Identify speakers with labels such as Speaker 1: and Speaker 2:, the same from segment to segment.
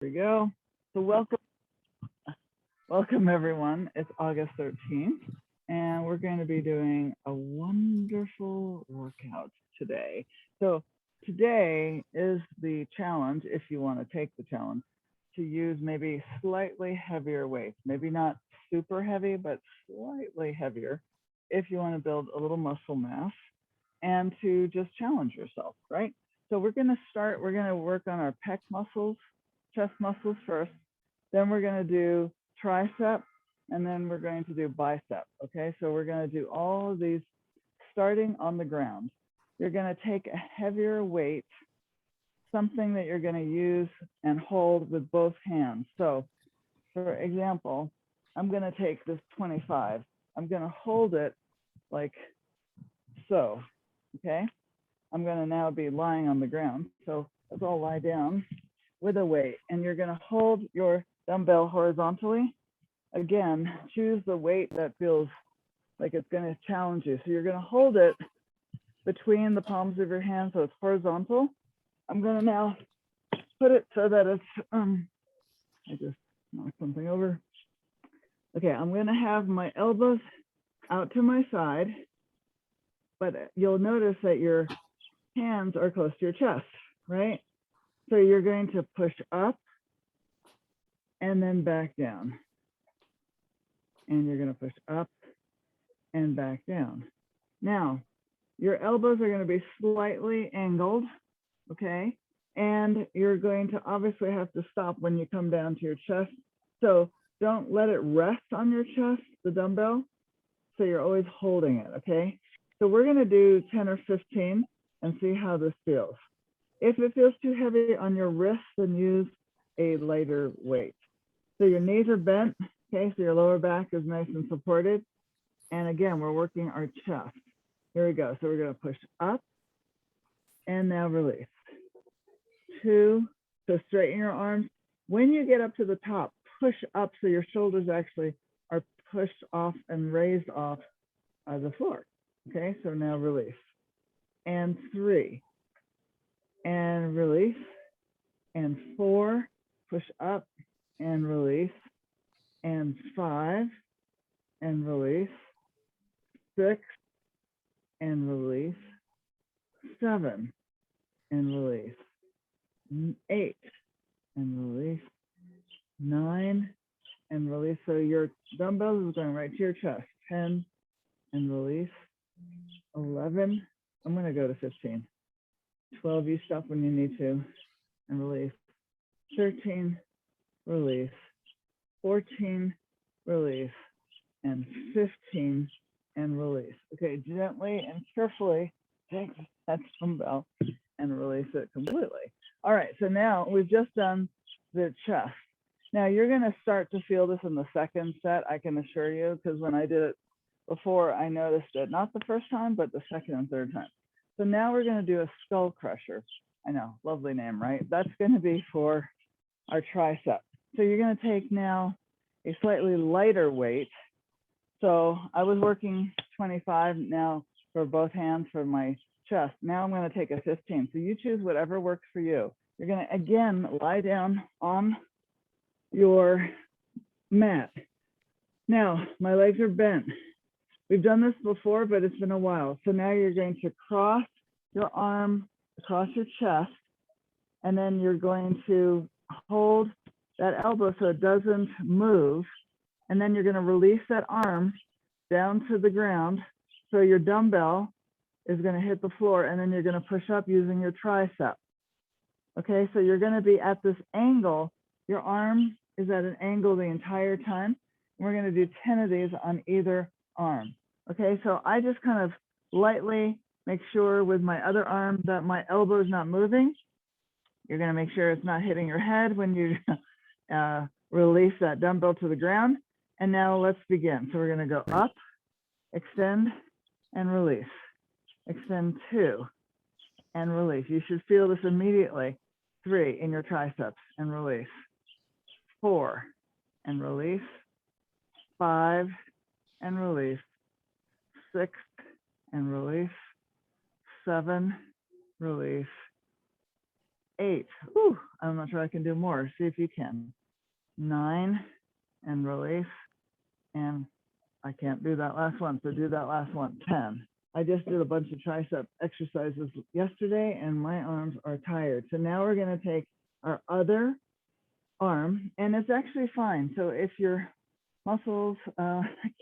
Speaker 1: Here we go. So welcome everyone. It's August 13th, and we're going to be doing a wonderful workout today. So today is the challenge, if you want to take the challenge, to use maybe slightly heavier weights, maybe not super heavy, but slightly heavier if you want to build a little muscle mass and to just challenge yourself, right? So we're going to work on our pec muscles, chest muscles first. Then we're going to do tricep, and then we're going to do bicep. Okay, so we're going to do all of these starting on the ground. You're going to take a heavier weight, something that you're going to use and hold with both hands. So for example, I'm going to take this 25. I'm going to hold it like so. Okay, I'm going to now be lying on the ground. So let's all lie down with a weight, and you're going to hold your dumbbell horizontally. Again, choose the weight that feels like it's going to challenge you. So you're going to hold it between the palms of your hands so it's horizontal. I'm going to now put it so that it's, I just knocked something over. Okay, I'm going to have my elbows out to my side, but you'll notice that your hands are close to your chest, right? So you're going to push up and then back down. And you're going to push up and back down. Now, your elbows are going to be slightly angled, okay? And you're going to obviously have to stop when you come down to your chest. So don't let it rest on your chest, the dumbbell. So you're always holding it, okay? So we're going to do 10 or 15 and see how this feels. If it feels too heavy on your wrist, then use a lighter weight. So your knees are bent, okay? So your lower back is nice and supported. And again, we're working our chest. Here we go. So we're going to push up and now release. 2, so straighten your arms. When you get up to the top, push up so your shoulders actually are pushed off and raised off the floor. Okay, so now release. And 3, and release. And 4, push up and release. And 5, and release. 6, and release. 7, and release. 8, and release. 9, and release. So your dumbbells is going right to your chest. 10, and release. 11, I'm going to go to 15. 12, you stop when you need to, and release. 13, release. 14, release. And 15, and release. Okay, gently and carefully take that dumbbell and release it completely. All right, so now we've just done the chest. Now you're going to start to feel this in the second set, I can assure you, because when I did it before, I noticed it, not the first time, but the second and third time. So now we're going to do a skull crusher. I know, lovely name, right? That's going to be for our tricep. So you're going to take now a slightly lighter weight. So I was working 25 now for both hands for my chest. Now I'm going to take a 15. So you choose whatever works for you. You're going to, again, lie down on your mat. Now, my legs are bent. We've done this before, but it's been a while. So now you're going to cross your arm across your chest, and then you're going to hold that elbow so it doesn't move. And then you're going to release that arm down to the ground. So your dumbbell is going to hit the floor, and then you're going to push up using your tricep. Okay, so you're going to be at this angle. Your arm is at an angle the entire time. We're going to do 10 of these on either arm. Okay, so I just kind of lightly make sure with my other arm that my elbow is not moving. You're going to make sure it's not hitting your head when you release that dumbbell to the ground. And now let's begin. So we're going to go up, extend, and release. Extend 2, and release. You should feel this immediately. 3 in your triceps, and release. 4, and release. 5, and release. 6, and release. 7, release. 8. Whew, I'm not sure I can do more. See if you can. 9 and release. And I can't do that last one, so do that last one. 10. I just did a bunch of tricep exercises yesterday and my arms are tired. So now we're going to take our other arm, and it's actually fine. So if your muscles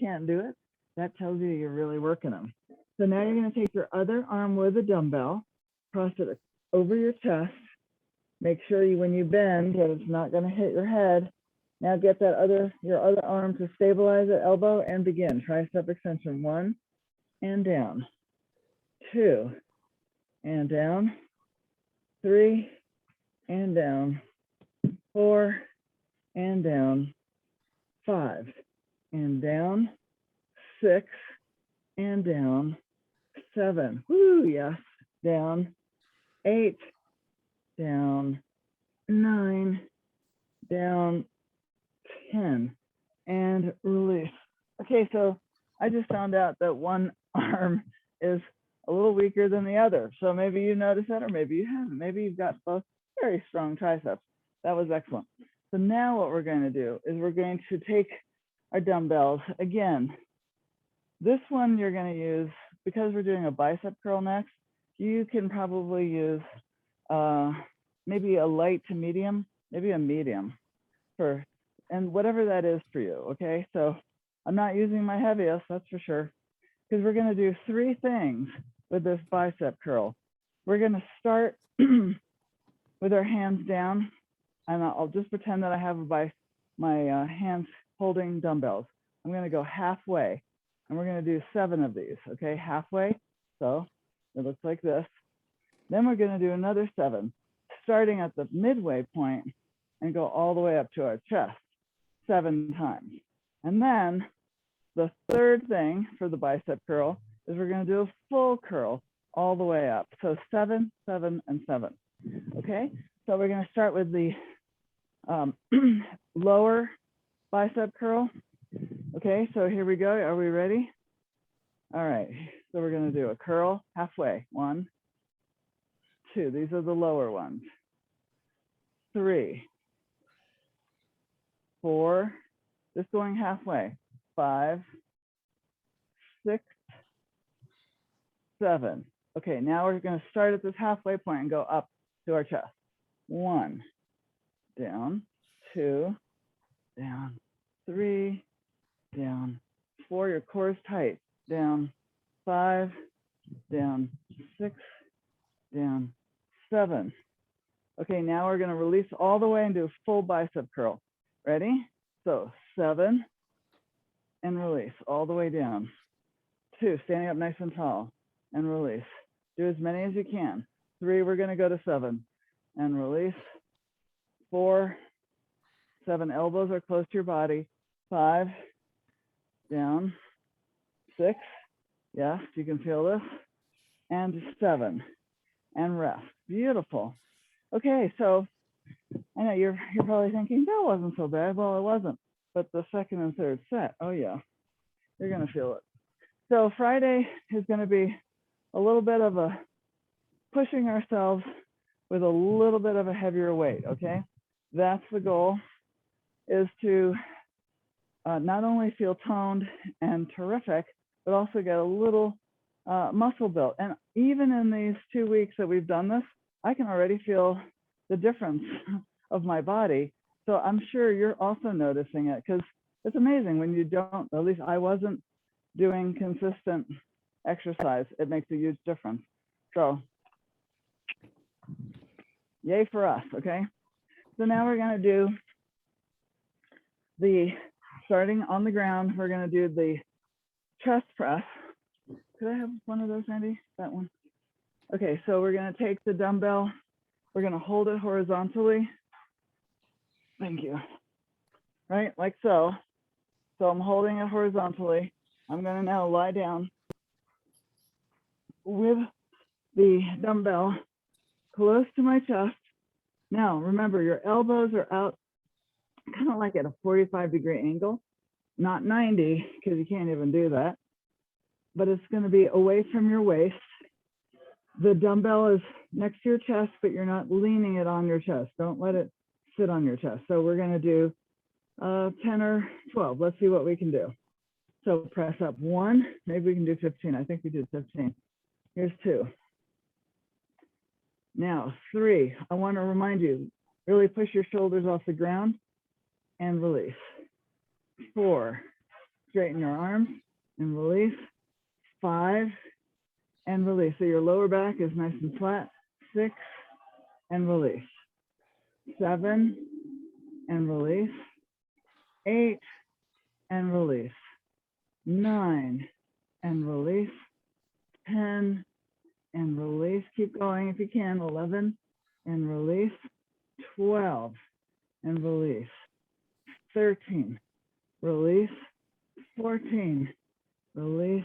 Speaker 1: can't do it, that tells you you're really working them. So now you're going to take your other arm with a dumbbell, cross it over your chest. Make sure when you bend that it's not going to hit your head. Now get your other arm to stabilize at elbow and begin. Tricep extension. 1 and down. 2 and down. 3 and down. 4 and down. 5 and down. 6 and down. 7. Woo, yes. Down. 8 down. 9 down. 10 and release. Okay, so I just found out that one arm is a little weaker than the other. So maybe you noticed that, or maybe you haven't. Maybe you've got both very strong triceps. That was excellent. So now what we're going to do is we're going to take our dumbbells. Again, this one you're going to use, because we're doing a bicep curl next, you can probably use maybe a light to medium, maybe a medium for, and whatever that is for you, okay? So I'm not using my heaviest, that's for sure, because we're going to do 3 things with this bicep curl. We're going to start with our hands down, and I'll just pretend that I have my hands holding dumbbells. I'm going to go halfway, and we're going to do 7 of these, okay? Halfway, so it looks like this. Then we're going to do another 7, starting at the midway point and go all the way up to our chest 7 times. And then the third thing for the bicep curl is we're going to do a full curl all the way up. So 7, 7, and 7. Okay, so we're going to start with the lower bicep curl. Okay, so here we go. Are we ready? All right, so we're going to do a curl halfway. 1, 2. These are the lower ones. 3, 4, just going halfway. 5, 6, 7. Okay, now we're going to start at this halfway point and go up to our chest. 1, down, 2, down, 3, down, 4. Your core is tight. Down, 5, down, 6, down, 7. Okay, now we're going to release all the way and do a full bicep curl. Ready? So 7 and release all the way down. 2, standing up nice and tall and release. Do as many as you can. 3, we're going to go to 7 and release. 4, 7, elbows are close to your body. 5, down. 6, yes, you can feel this. And 7, and rest. Beautiful. Okay, so I know you're probably thinking that wasn't so bad. Well, it wasn't, but the second and third set, oh yeah, you're gonna feel it. So Friday is gonna be a little bit of a pushing ourselves with a little bit of a heavier weight, okay? That's the goal, is to not only feel toned and terrific, but also get a little muscle built. And even in these 2 weeks that we've done this, I can already feel the difference of my body. So I'm sure you're also noticing it, because it's amazing when you don't, at least I wasn't doing consistent exercise. It makes a huge difference. So yay for us, okay? So now we're gonna do starting on the ground, we're gonna do the chest press. Could I have one of those, Andy? That one? Okay, so we're gonna take the dumbbell, we're gonna hold it horizontally. Thank you. Right, like so. So I'm holding it horizontally. I'm gonna now lie down with the dumbbell close to my chest. Now, remember, your elbows are out kind of like at a 45-degree angle, not 90, because you can't even do that, but it's gonna be away from your waist. The dumbbell is next to your chest, but you're not leaning it on your chest. Don't let it sit on your chest. So we're gonna do 10 or 12. Let's see what we can do. So press up 1, maybe we can do 15. I think we did 15. Here's 2. Now 3, I want to remind you, really push your shoulders off the ground and release. 4, straighten your arms and release. 5, and release. So your lower back is nice and flat. 6, and release. 7, and release. 8, and release. 9, and release. 10, and release. Keep going if you can. 11, and release. 12, and release. 13, release. 14, release.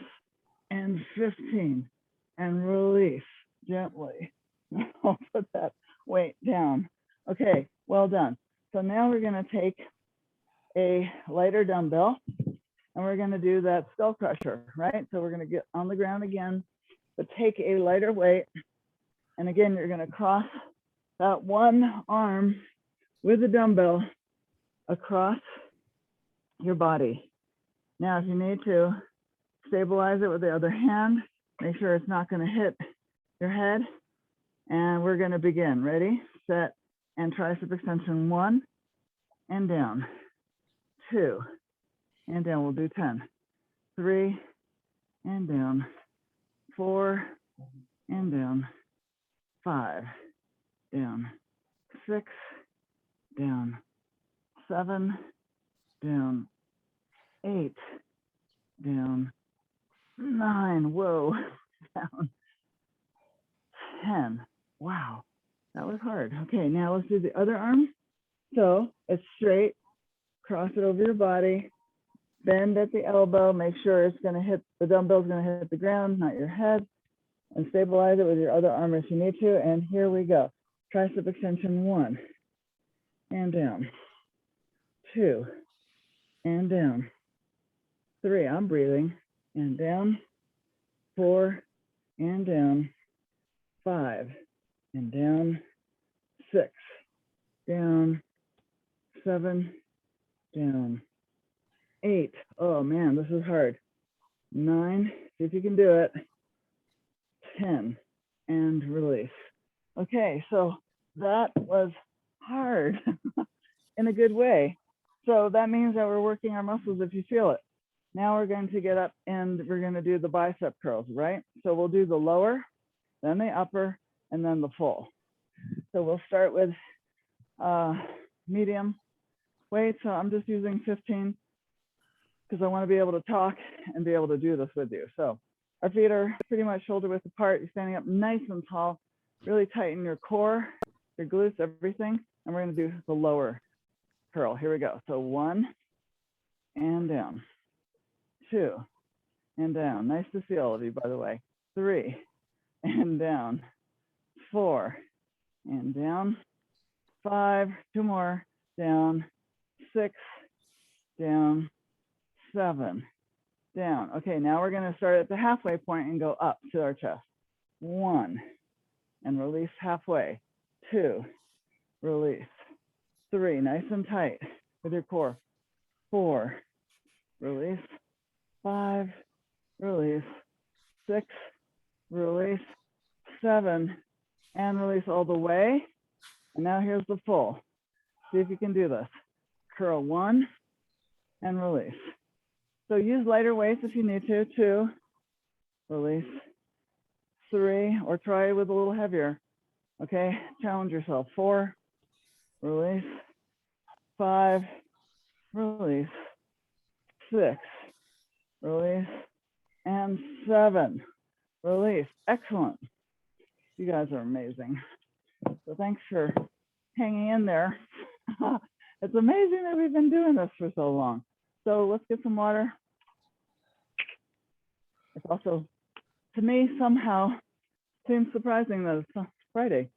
Speaker 1: And 15, and release gently. I'll put that weight down. Okay, well done. So now we're gonna take a lighter dumbbell and we're gonna do that skull crusher, right? So we're gonna get on the ground again, but take a lighter weight. And again, you're gonna cross that one arm with the dumbbell across your body. Now, if you need to, stabilize it with the other hand. Make sure it's not going to hit your head. And we're going to begin. Ready, set, and tricep extension. 1, and down. 2, and down. We'll do 10. 3, and down. 4, and down. 5, down. 6, down. 7, down. 8, down. 9, whoa, down. 10, wow, that was hard. Okay, now let's do the other arm. So it's straight, cross it over your body, bend at the elbow, make sure it's gonna hit, the dumbbell's gonna hit the ground, not your head, and stabilize it with your other arm if you need to, and here we go. Tricep extension. 1, and down. 2, and down. 3, I'm breathing, and down. 4, and down. 5, and down. 6, down. 7, down. 8, oh man, this is hard. 9, see if you can do it. 10, and release. Okay, so that was hard in a good way. So that means that we're working our muscles if you feel it. Now we're going to get up and we're going to do the bicep curls, right? So we'll do the lower, then the upper, and then the full. So we'll start with medium weight. So I'm just using 15 because I want to be able to talk and be able to do this with you. So our feet are pretty much shoulder width apart. You're standing up nice and tall. Really tighten your core, your glutes, everything. And we're going to do the lower curl. Here we go. So 1, and down. 2, and down. Nice to see all of you, by the way. 3, and down. 4, and down. 5, 2 more, down. 6, down. 7, down. Okay, now we're going to start at the halfway point and go up to our chest. 1, and release halfway. 2, release. 3, nice and tight with your core. 4, release. 5, release. 6, release. 7, and release all the way. And now here's the full. See if you can do this. Curl 1, and release. So use lighter weights if you need to. 2, release. 3, or try with a little heavier. Okay, challenge yourself. 4, release. 5, release. 6, release. And 7, release. Excellent. You guys are amazing. So thanks for hanging in there. It's amazing that we've been doing this for so long. So let's get some water. It's also, to me, somehow seems surprising that it's Friday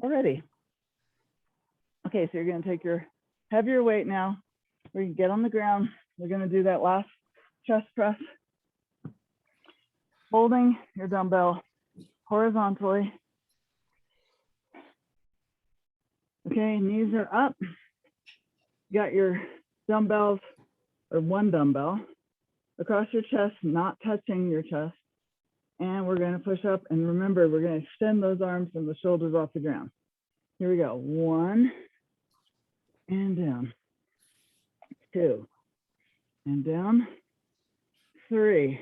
Speaker 1: already. Okay, so you're going to take your heavier weight now. We can get on the ground. We're going to do that last chest press, holding your dumbbell horizontally. Okay, knees are up. You got your dumbbells, or one dumbbell, across your chest, not touching your chest. And we're going to push up. And remember, we're going to extend those arms and the shoulders off the ground. Here we go. 1 and down. 2 and down. 3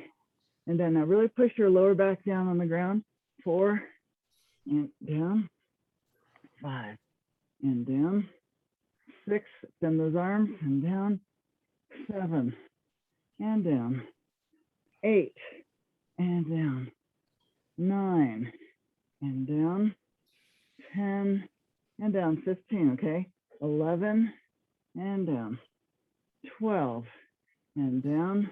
Speaker 1: and down. Now really push your lower back down on the ground. 4 and down. 5 and down. 6, extend those arms and down. 7 and down. 8 and down. 9 and down. 10 and down. 15, okay? 11 and down. 12 and down.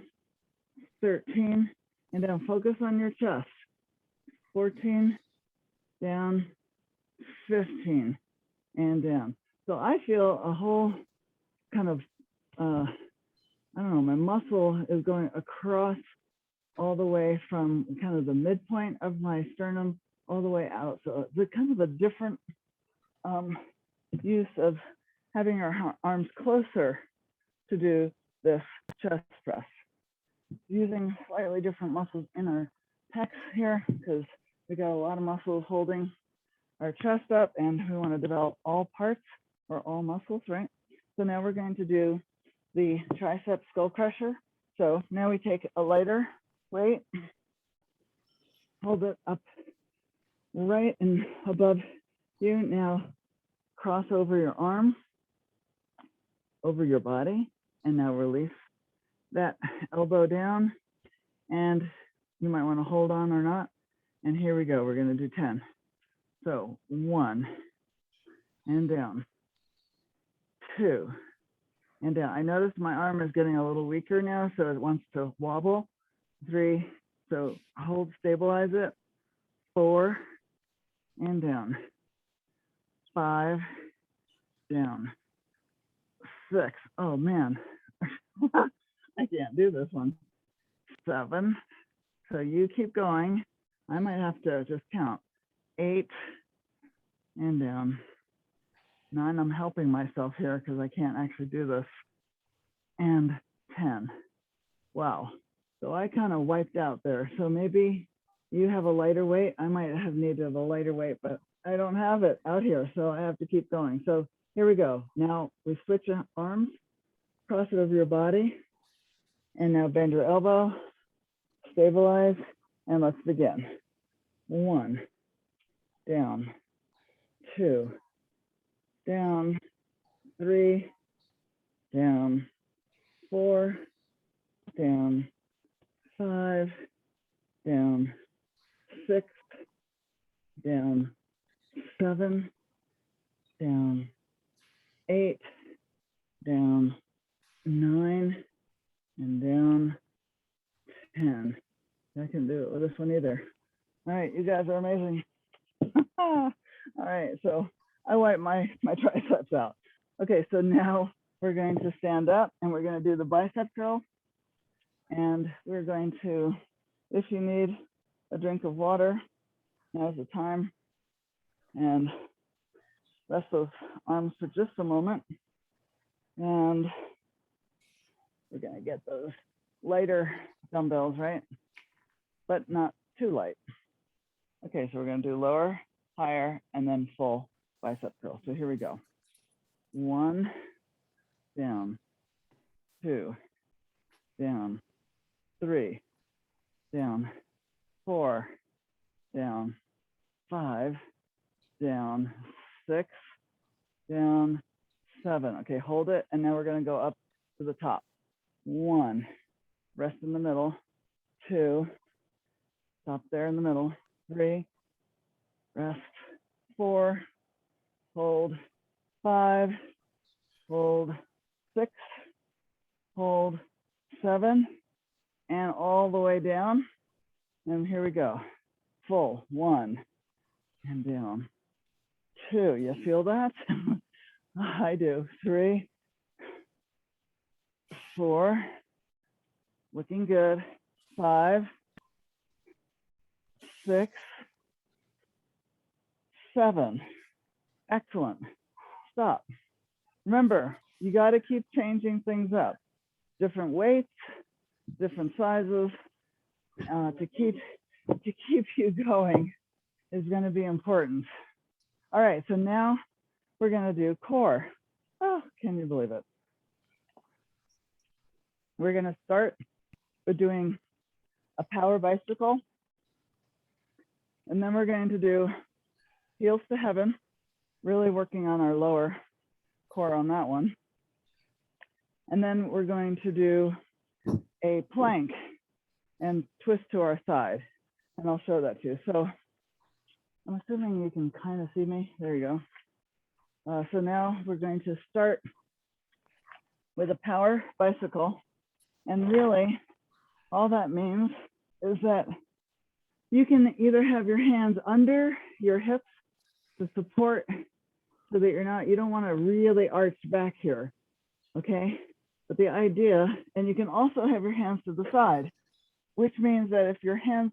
Speaker 1: 13 and down. Focus on your chest. 14 down. 15 and down. So I feel a whole kind of, I don't know, my muscle is going across all the way from kind of the midpoint of my sternum all the way out. So it's kind of a different use of having our arms closer to do this chest press. Using slightly different muscles in our pecs here because we got a lot of muscles holding our chest up, and we want to develop all parts or all muscles, right? So now we're going to do the tricep skull crusher. So now we take a lighter weight, hold it up right and above you. Now cross over your arm, over your body, and now release that elbow down. And you might want to hold on or not. And here we go. We're going to do 10. So 1 and down. 2 and down. I notice my arm is getting a little weaker now, so it wants to wobble. 3, so hold, stabilize it. 4 and down. 5 down. 6, oh man, I can't do this one. 7, so you keep going. I might have to just count. 8 and down. 9, I'm helping myself here because I can't actually do this. And 10. Wow. So I kind of wiped out there. So maybe you have a lighter weight. I might have needed a lighter weight, but I don't have it out here. So I have to keep going. So here we go. Now we switch arms, cross it over your body. And now bend your elbow, stabilize, and let's begin. 1, down. 2, down. 3, down. 4, down. 5, down. 6, down. 7, down. 8, down. 9, and down. 10. I can do it with this one either. All right, you guys are amazing. All right, so I wipe my triceps out. Okay, so now we're going to stand up and we're going to do the bicep curl. And we're going to, if you need a drink of water, now's the time. And rest those arms for just a moment. And we're going to get those lighter dumbbells, right? But not too light. Okay, so we're going to do lower, higher, and then full bicep curl. So here we go. 1, down. 2, down. 3, down. 4, down. 5, down. 6, down. 7. Okay, hold it. And now we're going to go up to the top. 1, rest in the middle. 2, stop there in the middle. 3, rest. 4, hold. 5, hold. 6, hold. 7, and all the way down. And here we go. Full. 1, and down. 2, you feel that? I do. 3, 4, looking good. 5, 6, 7. Excellent. Stop. Remember, you got to keep changing things up. Different weights, different sizes, to keep you going is going to be important. All right, so now we're going to do core. Oh, can you believe it? We're going to start with doing a power bicycle, and then we're going to do heels to heaven, really working on our lower core on that one. And then we're going to do a plank and twist to our side, and I'll show that to you. So I'm assuming you can kind of see me. There you go. So now we're going to start with a power bicycle, and really all that means is that you can either have your hands under your hips to support so that you don't want to really arch back here, okay? But the idea, and you can also have your hands to the side, which means that if your hands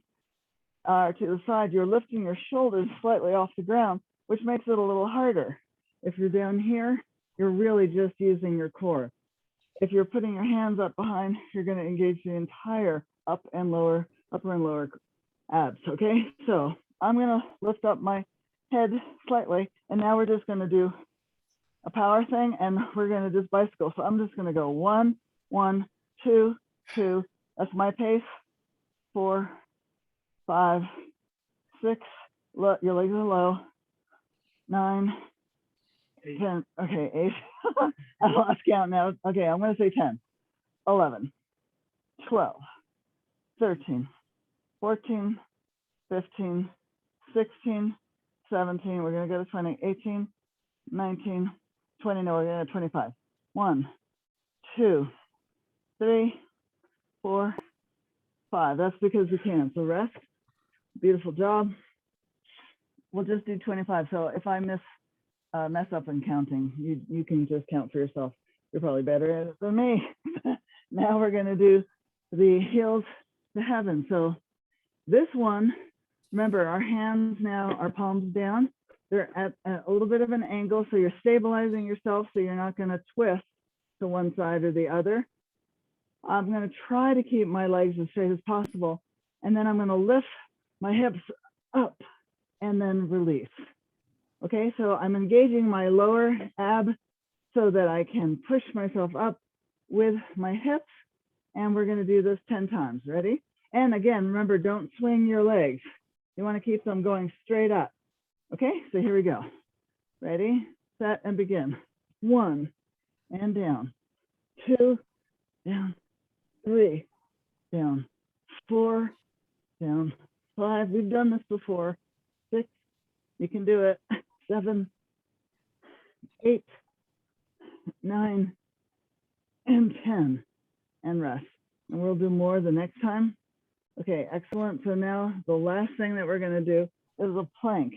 Speaker 1: are to the side, you're lifting your shoulders slightly off the ground, which makes it a little harder. If you're down here, you're really just using your core. If you're putting your hands up behind, you're going to engage the entire upper and lower abs, okay? So I'm going to lift up my head slightly, and now we're just going to do a power thing, and we're going to just bicycle. So I'm just going to go 1, 1, 2, 2. That's my pace. 4, 5, 6. Your legs are low. 9, 10. Okay, 8. I lost count now. Okay, I'm going to say 10, 11, 12, 13, 14, 15, 16, 17. We're going to go to 20, 18, 19, 20. No, we're going to 25. 1, 2, 3, 4, 5. That's because we can. So rest. Beautiful job. We'll just do 25. So if I mess up in counting, you can just count for yourself. You're probably better at it than me. Now we're going to do the heels to heaven. So this one, remember, our hands now, our palms down. They're at a little bit of an angle, so you're stabilizing yourself so you're not going to twist to one side or the other. I'm going to try to keep my legs as straight as possible, and then I'm going to lift my hips up and then release. Okay, so I'm engaging my lower ab so that I can push myself up with my hips, and we're going to do this 10 times. Ready? And again, remember, don't swing your legs. You want to keep them going straight up. Okay, so here we go. Ready, set, and begin. 1, and down. 2, down. 3, down. 4, down. 5, we've done this before. 6, you can do it. 7, 8, 9, and 10, and rest. And we'll do more the next time. Okay, excellent. So now the last thing that we're going to do is a plank.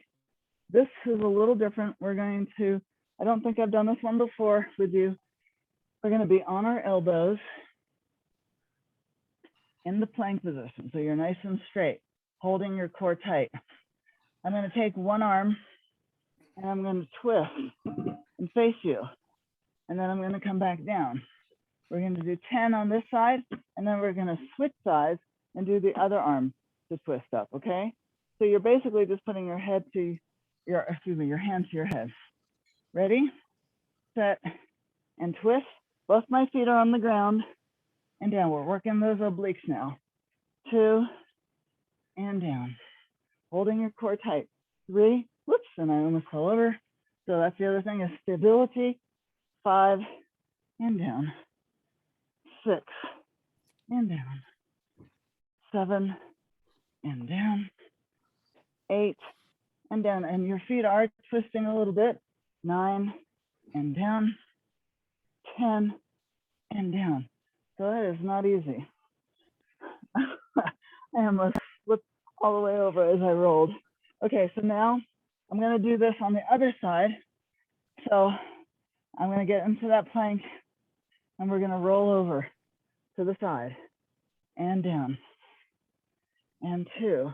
Speaker 1: This is a little different. We're going to, I don't think I've done this one before with you. We're going to be on our elbows in the plank position. So you're nice and straight, holding your core tight. I'm going to take one arm and I'm going to twist and face you. And then I'm going to come back down. We're going to do 10 on this side, and then we're going to switch sides and do the other arm to twist up, okay? So you're basically just putting your head to your, your hand to your head. Ready, set, and twist. Both my feet are on the ground and down. We're working those obliques now. 2, and down. Holding your core tight. 3, whoops, and I almost fell over. So that's the other thing is stability. 5, and down. 6, and down. 7, and down. 8, and down. And your feet are twisting a little bit. 9, and down. 10, and down. So that is not easy. I almost flipped all the way over as I rolled. Okay, so now I'm going to do this on the other side. So I'm going to get into that plank and we're going to roll over to the side and down and 2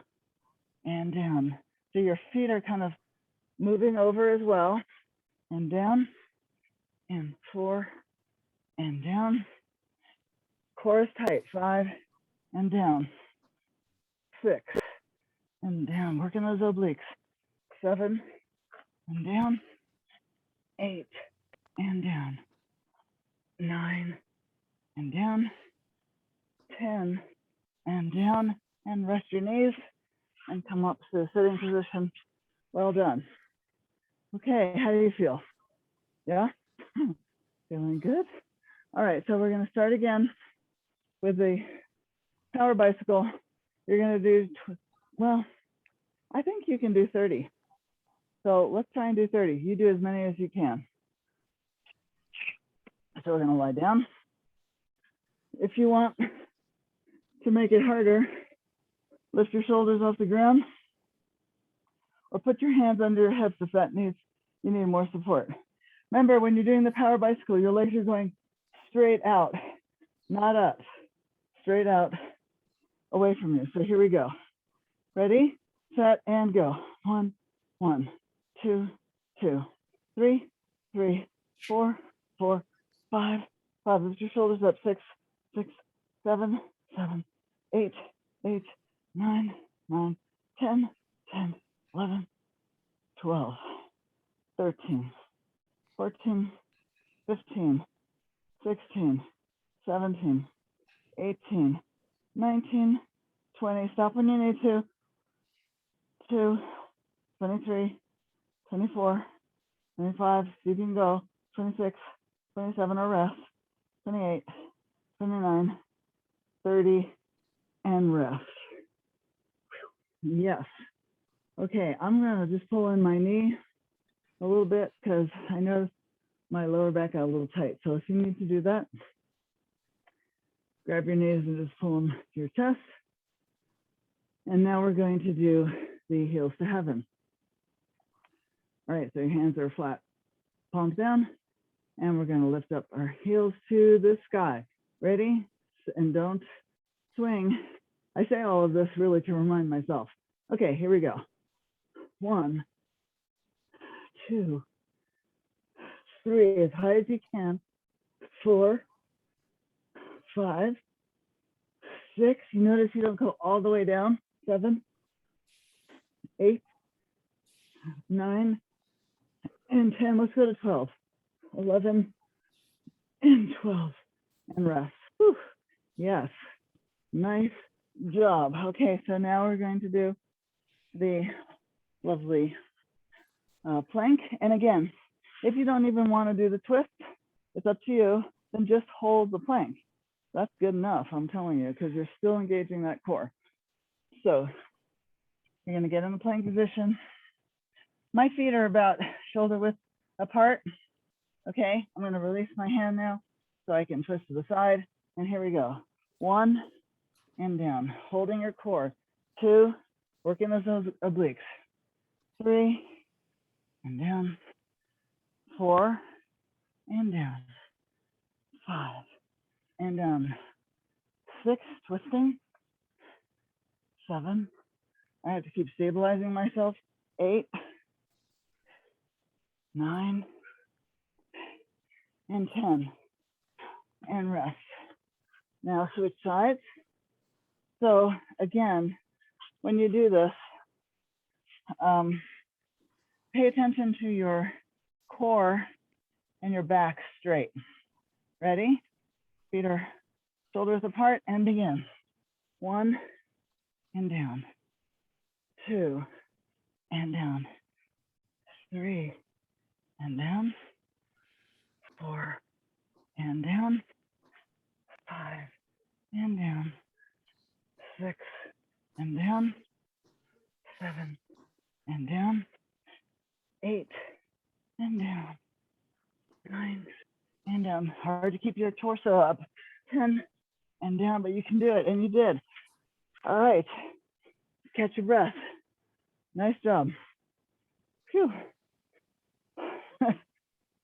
Speaker 1: and down. So your feet are kind of moving over as well, and down, and 4, and down. Core is tight, 5, and down, 6, and down, working those obliques, 7, and down, 8, and down, 9, and down, 10, and down, and rest your knees, and come up to the sitting position. Well done. Okay, how do you feel? Yeah? Feeling good? All right, so we're gonna start again with the power bicycle. You're gonna do, well, I think you can do 30. So let's try and do 30. You do as many as you can. So we're gonna lie down. If you want to make it harder, lift your shoulders off the ground or put your hands under your hips if that needs, you need more support. Remember, when you're doing the power bicycle, your legs are going straight out, not up, straight out away from you. So here we go. Ready, set, and go. 1, 1, 2, 2, 3, 3, 4, 4, 5, 5. Lift your shoulders up. 6, 6, 7, 7, 8, 8, 9, 9, 10, 10, 11, 12, 13, 14, 15, 16, 17, 18, 19, 20. Stop when you need to. 2, 23, 24, 25. You can go. 26, 27 or rest. 28, 29, 30, and rest. Yes. Okay, I'm gonna just pull in my knee a little bit because I know my lower back got a little tight. So if you need to do that, grab your knees and just pull them to your chest. And now we're going to do the heels to heaven. All right, so your hands are flat, palms down, and we're gonna lift up our heels to the sky. Ready? And don't swing. I say all of this really to remind myself. Okay, here we go. 1, 2, 3, as high as you can. 4, 5, 6. You notice you don't go all the way down. 7, 8, 9, and 10. Let's go to 12, 11, and 12, and rest. Whew. Yes, nice job. Okay, so now we're going to do the lovely plank. And again, if you don't even want to do the twist, it's up to you, then just hold the plank. That's good enough, I'm telling you, because you're still engaging that core. So you're gonna get in the plank position. My feet are about shoulder width apart. Okay, I'm gonna release my hand now so I can twist to the side. And here we go. 1, and down, holding your core. 2, working those obliques. 3, and down. 4, and down. 5, and down. 6, twisting. 7, I have to keep stabilizing myself. 8, 9, and 10, and rest. Now switch sides. So again, when you do this, pay attention to your core and your back straight. Ready? Feet are shoulders apart and begin. 1, and down. 2, and down. 3, and down. 4, and down. 5, and down. 6, and down. 7, and down. 8, and down. 9, and down. Hard to keep your torso up. 10, and down, but you can do it, and you did. All right, catch your breath. Nice job. Phew.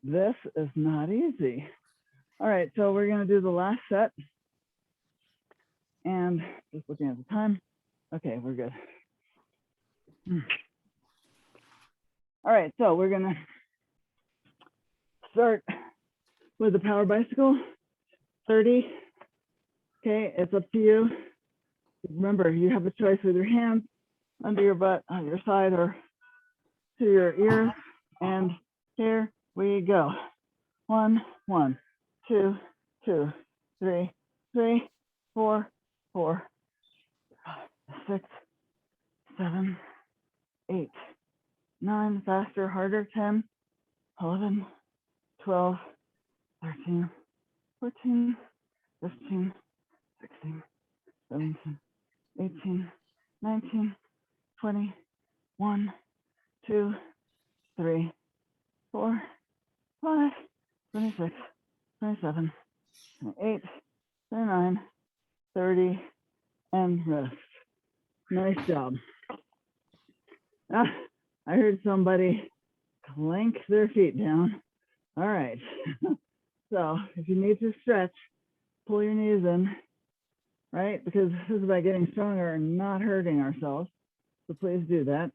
Speaker 1: This is not easy. All right, so we're gonna do the last set. And just looking at the time. Okay, we're good. All right, so we're gonna start with the power bicycle, 30. Okay, it's up to you. Remember, you have a choice with your hands under your butt, on your side, or to your ears. And here we go. 1, 1, 2, 2, 3, 3, 4, 4, 6, 7, 8, 9, faster, harder, 10, 11, 12, 13, 14, 15, 16, 17, 18, 19, 20, 1, 2, 3, 4, 5, 26, 27, 28, 29, 30, and rest. Nice job. Ah, I heard somebody clank their feet down. All right. So if you need to stretch, pull your knees in, right? Because this is about getting stronger and not hurting ourselves. So please do that.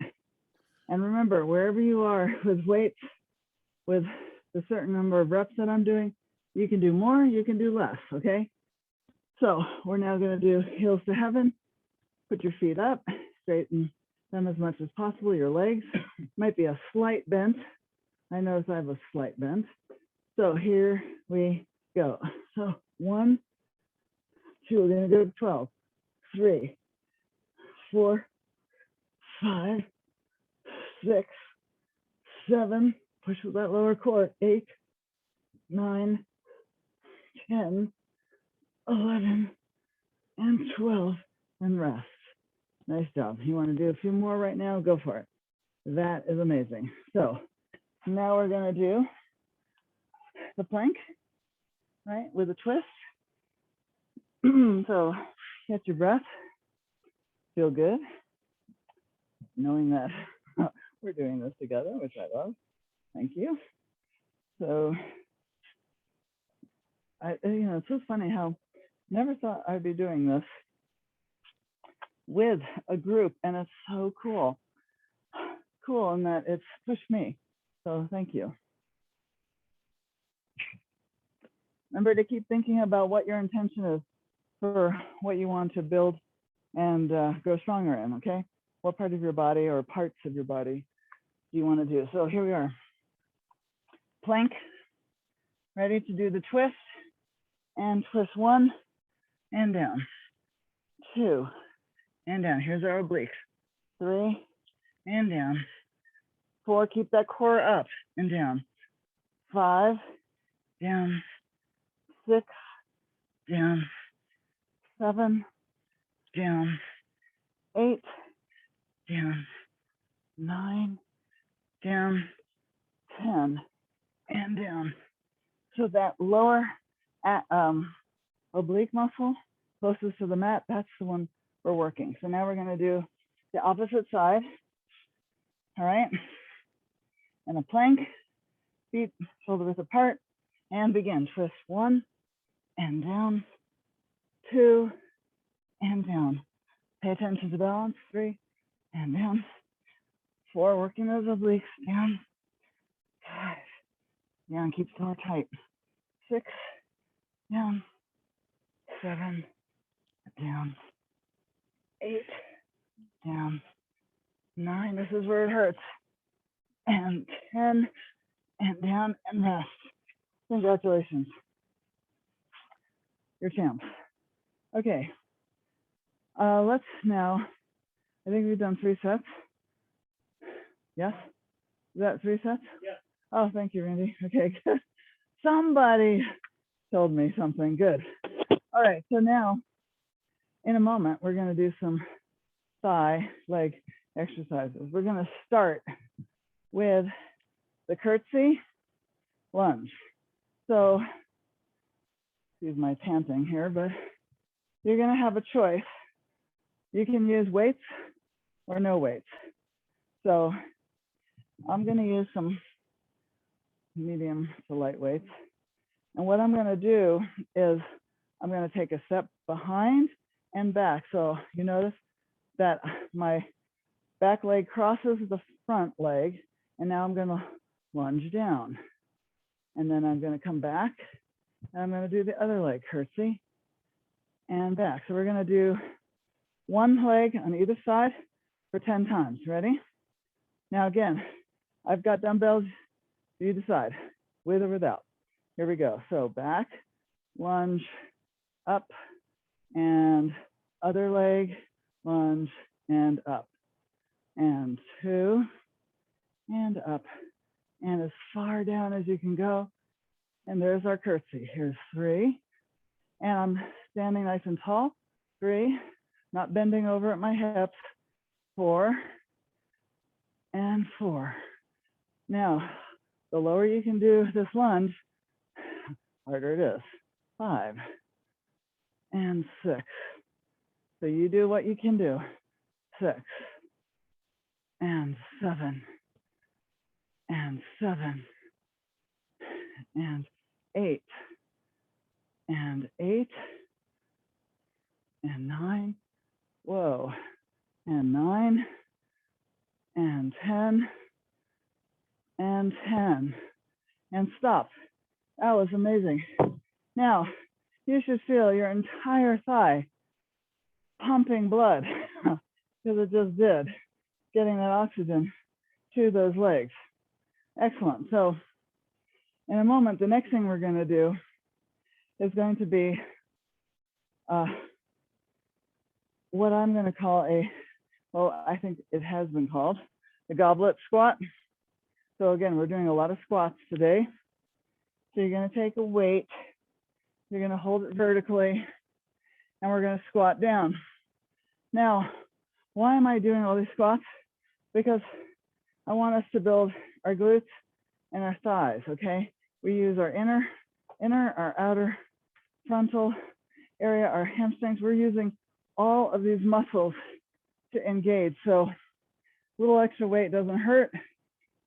Speaker 1: And remember, wherever you are with weights, with the certain number of reps that I'm doing, you can do more, you can do less, okay? So we're now gonna do heels to heaven. Put your feet up, straighten them as much as possible. Your legs might be a slight bent. I notice I have a slight bend. So here we go. So 1, 2, we're gonna go to 12, 3, 4, 5, 6, 7, push with that lower core, 8, 9, 10, 11, and 12, and rest. Nice job. You want to do a few more right now? Go for it. That is amazing. So now we're going to do the plank, right, with a twist. So get your breath. Feel good, knowing that we're doing this together, which I love. Thank you. So, it's so funny how never thought I'd be doing this with a group, and it's so cool. Cool in that it's pushed me. So thank you. Remember to keep thinking about what your intention is for what you want to build and grow stronger in, okay? What part of your body or parts of your body do you want to do? So here we are. Plank, ready to do the twist, and twist 1 and down, 2 and down. Here's our obliques, 3 and down, 4, keep that core up and down, 5, down, 6, down, 7, down, 8, down, 9, down, 10, and down. So that lower oblique muscle closest to the mat, that's the one we're working. So now we're going to do the opposite side. All right. And a plank, feet shoulder width apart, and begin. Twist 1 and down, 2 and down. Pay attention to balance. 3 and down, 4, working those obliques, down, 5, down, keep the core tight, 6, down, 7, down, 8, down, 9, this is where it hurts, and 10, and down, and rest. Congratulations. You're champs. Okay, let's now, I think we've done 3 sets. Yes? Is that 3 sets? Yeah. Oh, thank you, Randy. Okay, good. Somebody told me something. Good. All right, so now, in a moment, we're going to do some thigh leg exercises. We're going to start with the curtsy lunge. So, excuse my panting here, but you're going to have a choice. You can use weights or no weights. So, I'm going to use some medium to light weights. And what I'm going to do is I'm going to take a step behind and back. So you notice that my back leg crosses the front leg And now I'm gonna lunge down. And then I'm gonna come back and I'm gonna do the other leg, curtsy and back. So we're gonna do one leg on either side for 10 times. Ready? Now again, I've got dumbbells, you decide, with or without. Here we go. So back, lunge, up, and other leg, lunge, and up. And 2, and up, and as far down as you can go. And there's our curtsy. Here's 3, and I'm standing nice and tall. 3, not bending over at my hips. 4, and 4. Now, the lower you can do this lunge, harder it is. 5, and 6. So you do what you can do. 6, and 7, and 7, and 8, and 8, and 9. Whoa, and 9, and 10, and 10, and stop. That was amazing. Now, you should feel your entire thigh pumping blood, because it just did, getting that oxygen to those legs. Excellent. So in a moment, the next thing we're going to do is going to be what I'm going to call well, I think it has been called the Goblet Squat. So again, we're doing a lot of squats today. So you're going to take a weight, you're going to hold it vertically, and we're going to squat down. Now, why am I doing all these squats? Because I want us to build our glutes and our thighs, okay? We use our inner, our outer frontal area, our hamstrings. We're using all of these muscles to engage. So a little extra weight doesn't hurt.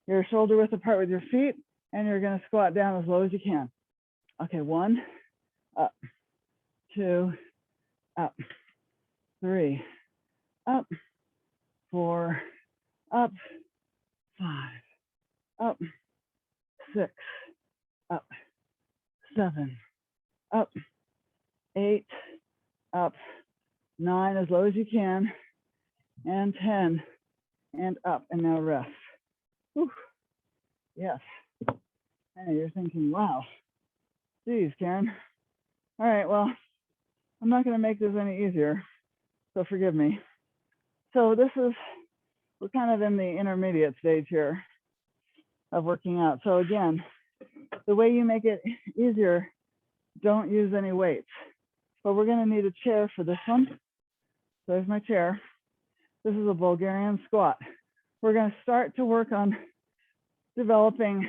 Speaker 1: You're shoulder width apart with your feet, and you're gonna squat down as low as you can. Okay, 1, up, 2, up, 3, up, 4, up, 5, up, 6, up, 7, up, 8, up, 9, as low as you can, and 10, and up, and now rest. Whew. Yes. And you're thinking, wow, geez, Karen. All right, well, I'm not going to make this any easier, so forgive me. So we're kind of in the intermediate stage here of working out. So again, the way you make it easier, don't use any weights. But we're going to need a chair for this one. So there's my chair. This is a Bulgarian squat. We're going to start to work on developing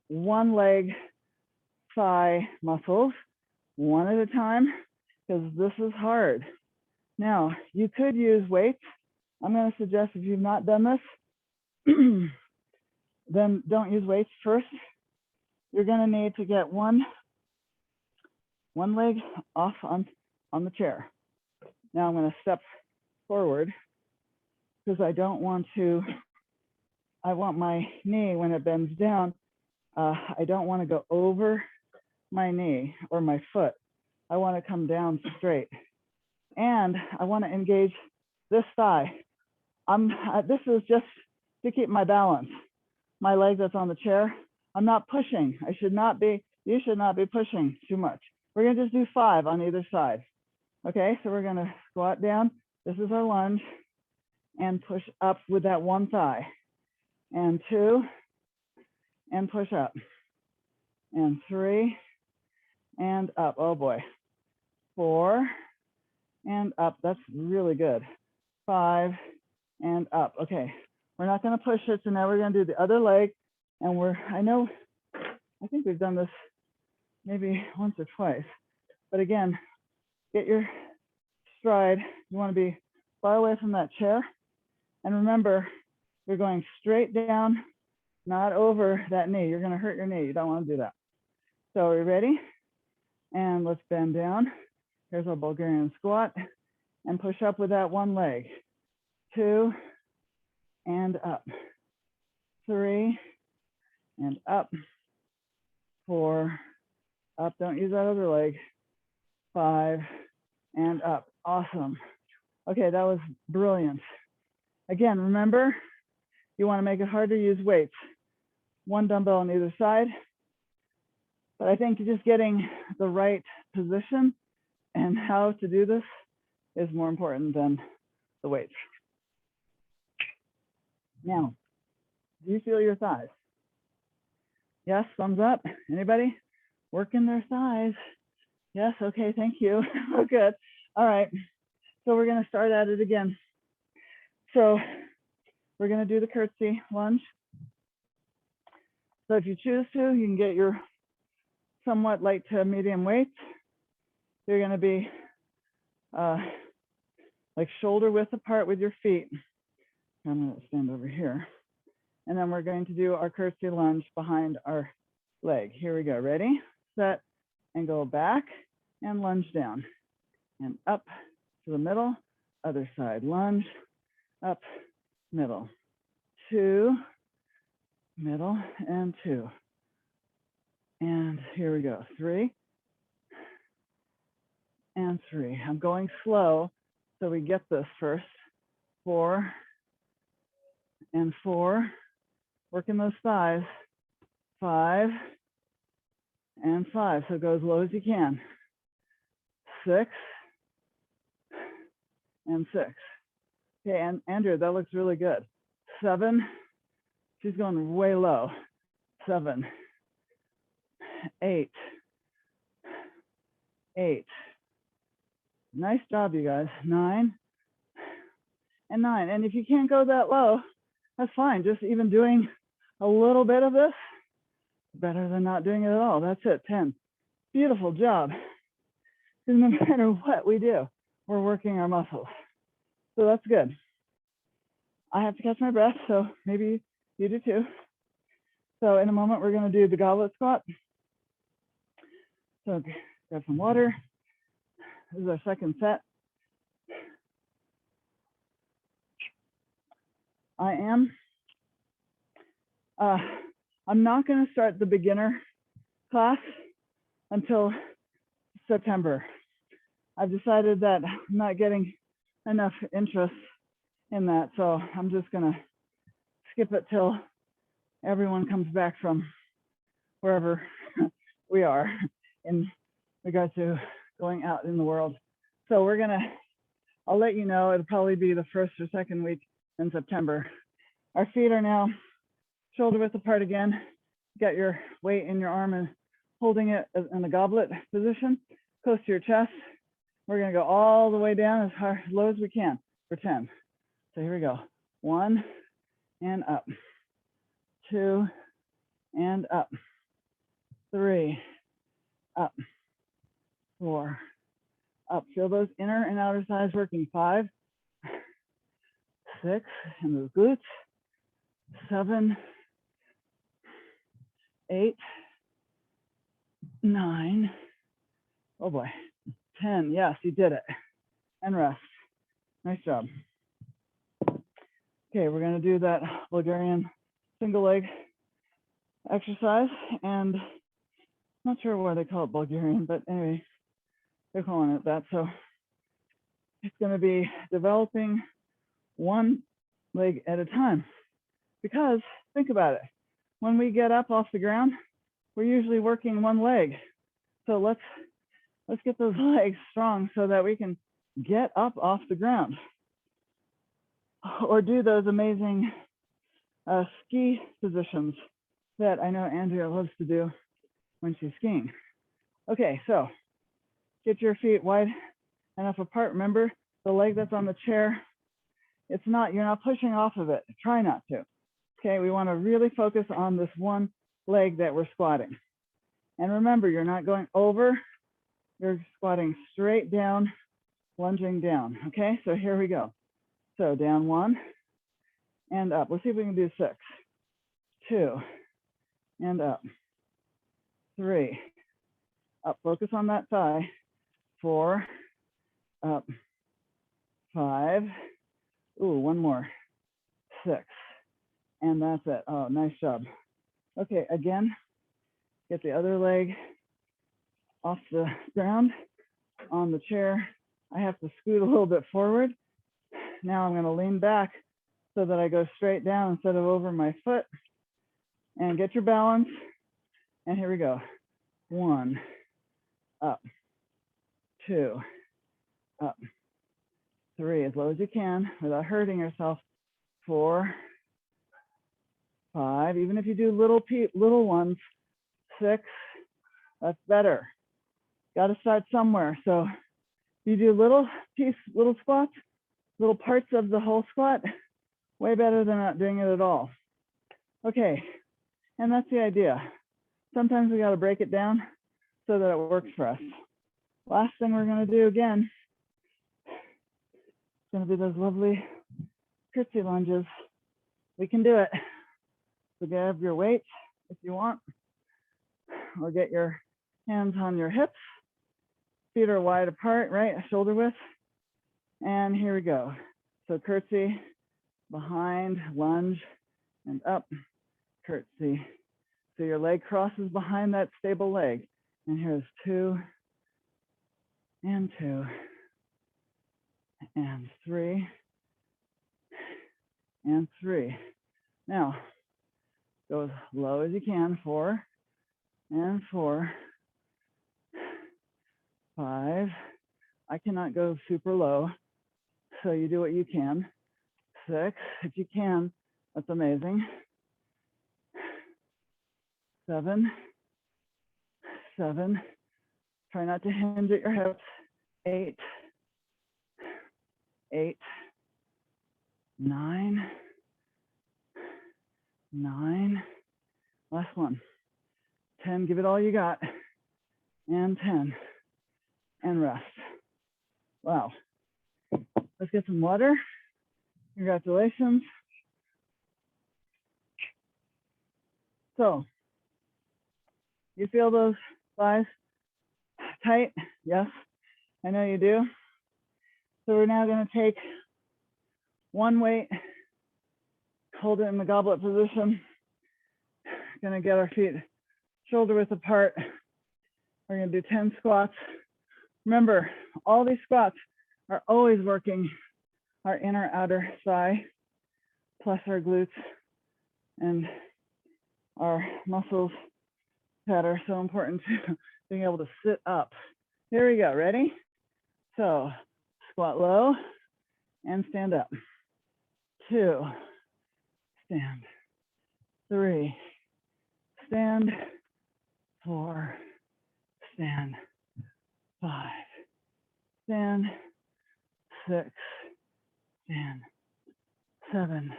Speaker 1: one leg thigh muscles, one at a time, because this is hard. Now, you could use weights. I'm going to suggest if you've not done this, then don't use weights first. You're going to need to get one leg off on the chair. Now I'm going to step forward because I want my knee when it bends down, I don't want to go over my knee or my foot. I want to come down straight. And I want to engage this thigh. This is just to keep my balance. My leg that's on the chair, I'm not pushing. You should not be pushing too much. We're going to just do 5 on either side. Okay, so we're going to squat down. This is our lunge, and push up with that one thigh. And 2, and push up. And 3, and up. Oh boy. 4, and up. That's really good. 5, and up. Okay, we're not going to push it. So now we're going to do the other leg. And I think we've done this maybe once or twice. But again, get your stride. You want to be far away from that chair. And remember, you're going straight down, not over that knee. You're going to hurt your knee. You don't want to do that. So are we ready? And let's bend down. Here's our Bulgarian squat. And push up with that one leg. 2, and up. 3, and up, 4, up, don't use that other leg, 5, and up. Awesome. Okay, that was brilliant. Again, remember, you want to make it hard to use weights. 1 dumbbell on either side. But I think just getting the right position and how to do this is more important than the weights. Now, do you feel your thighs? Yes, thumbs up. Anybody? Working their thighs. Yes, okay, thank you. Oh, good. All right, so we're gonna start at it again. So we're gonna do the curtsy lunge. So if you choose to, you can get your somewhat light to medium weights. You're gonna be like shoulder width apart with your feet. I'm gonna stand over here. And then we're going to do our curtsy lunge behind our leg. Here we go, ready, set, and go back and lunge down. And up to the middle, other side, lunge, up, middle, 2, middle, and 2. And here we go, 3, and 3. I'm going slow, so we get this first. 4, and 4. Working those thighs. 5, and 5. So go as low as you can. 6, and 6. Okay, and Andrea, that looks really good. 7. She's going way low. 7, 8, 8. Nice job, you guys. 9, and 9. And if you can't go that low, that's fine. Just even doing a little bit of this, better than not doing it at all. That's it, 10. Beautiful job. Because no matter what we do, we're working our muscles. So that's good. I have to catch my breath, so maybe you do too. So in a moment, we're going to do the goblet squat. So grab some water. This is our second set. I'm not going to start the beginner class until September. I've decided that I'm not getting enough interest in that, so I'm just going to skip it till everyone comes back from wherever we are in regard to going out in the world. So I'll let you know, it'll probably be the first or second week in September. Our feet are now shoulder width apart again. Got your weight in your arm and holding it in the goblet position, close to your chest. We're gonna go all the way down as low as we can for 10. So here we go. 1, and up. 2, and up. 3, up. 4, up. Feel those inner and outer thighs working. 5, 6, and those glutes. 7, 8, 9, oh boy, 10. Yes, you did it. And rest. Nice job. Okay, we're going to do that Bulgarian single leg exercise. And I'm not sure why they call it Bulgarian, but anyway, they're calling it that. So it's going to be developing one leg at a time. Because think about it. When we get up off the ground, we're usually working one leg. So let's get those legs strong so that we can get up off the ground. Or do those amazing ski positions that I know Andrea loves to do when she's skiing. Okay, so get your feet wide enough apart. Remember, the leg that's on the chair, you're not pushing off of it. Try not to. Okay, we want to really focus on this one leg that we're squatting. And remember, you're not going over, you're squatting straight down, lunging down. Okay, so here we go. So down 1 and up. Let's see if we can do 6. 2 and up. 3, up, focus on that thigh. 4, up. 5, ooh, one more. 6, And that's it. Oh, nice job. Okay, again, get the other leg off the ground on the chair. I have to scoot a little bit forward. Now I'm going to lean back so that I go straight down instead of over my foot. And get your balance. And here we go. 1, up, 2, up, 3, as low as you can without hurting yourself. 4, 5, even if you do little ones. 6, that's better. Got to start somewhere. So you do little squats, little parts of the whole squat, way better than not doing it at all. Okay, and that's the idea. Sometimes we got to break it down so that it works for us. Last thing we're going to do again is going to be those lovely curtsy lunges. We can do it. So grab your weights if you want, or get your hands on your hips. Feet are wide apart, right? Shoulder width. And here we go. So curtsy, behind, lunge, and up, curtsy. So your leg crosses behind that stable leg. And here's 2, and 2, and 3, and 3. Now, go as low as you can. 4, and 4, 5. I cannot go super low, so you do what you can. 6, if you can, that's amazing. 7, 7. Try not to hinge at your hips. 8, 8, 9, 9. Last one. 10, give it all you got. And 10. And rest. Wow. Let's get some water. Congratulations. So, you feel those thighs tight? Yes, I know you do. So we're now going to take one weight, hold it in the goblet position. Going to get our feet shoulder width apart. We're going to do 10 squats. Remember, all these squats are always working our inner outer thigh, plus our glutes and our muscles that are so important to being able to sit up. Here we go, ready? So squat low and stand up. 2, stand. 3, stand. 4, stand. 5, stand. 6, stand. 7,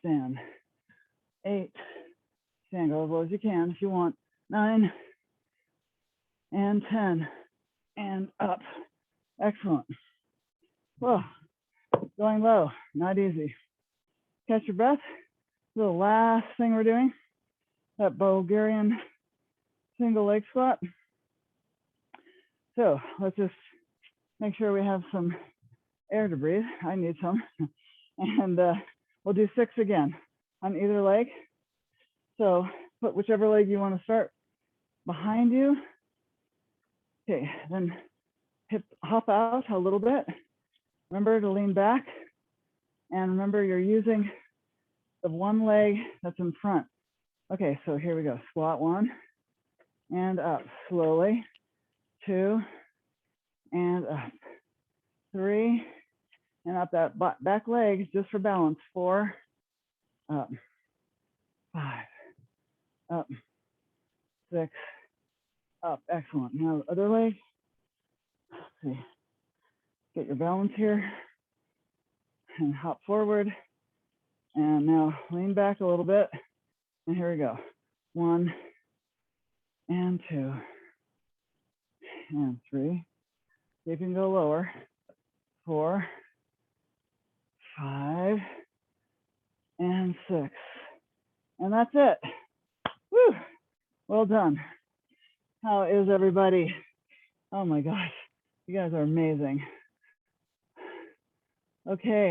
Speaker 1: stand. 8, stand. Go as low as you can if you want. 9, and 10, and up. Excellent. Whoa, going low, not easy. Catch your breath. The last thing we're doing, that Bulgarian single leg squat. So let's just make sure we have some air to breathe. I need some. And we'll do 6 again on either leg. So put whichever leg you want to start behind you. Okay, then hop out a little bit. Remember to lean back. And remember you're using the one leg that's in front. Okay, so here we go. Squat 1 and up slowly. 2 and up. 3 and up that back leg just for balance. 4, up. 5, up. 6, up. Excellent. Now other leg. Okay. Get your balance here and hop forward. And now lean back a little bit. And here we go. 1 and 2 and 3. You can go lower. 4, 5, and 6. And that's it. Woo! Well done. How is everybody? Oh my gosh, you guys are amazing. Okay.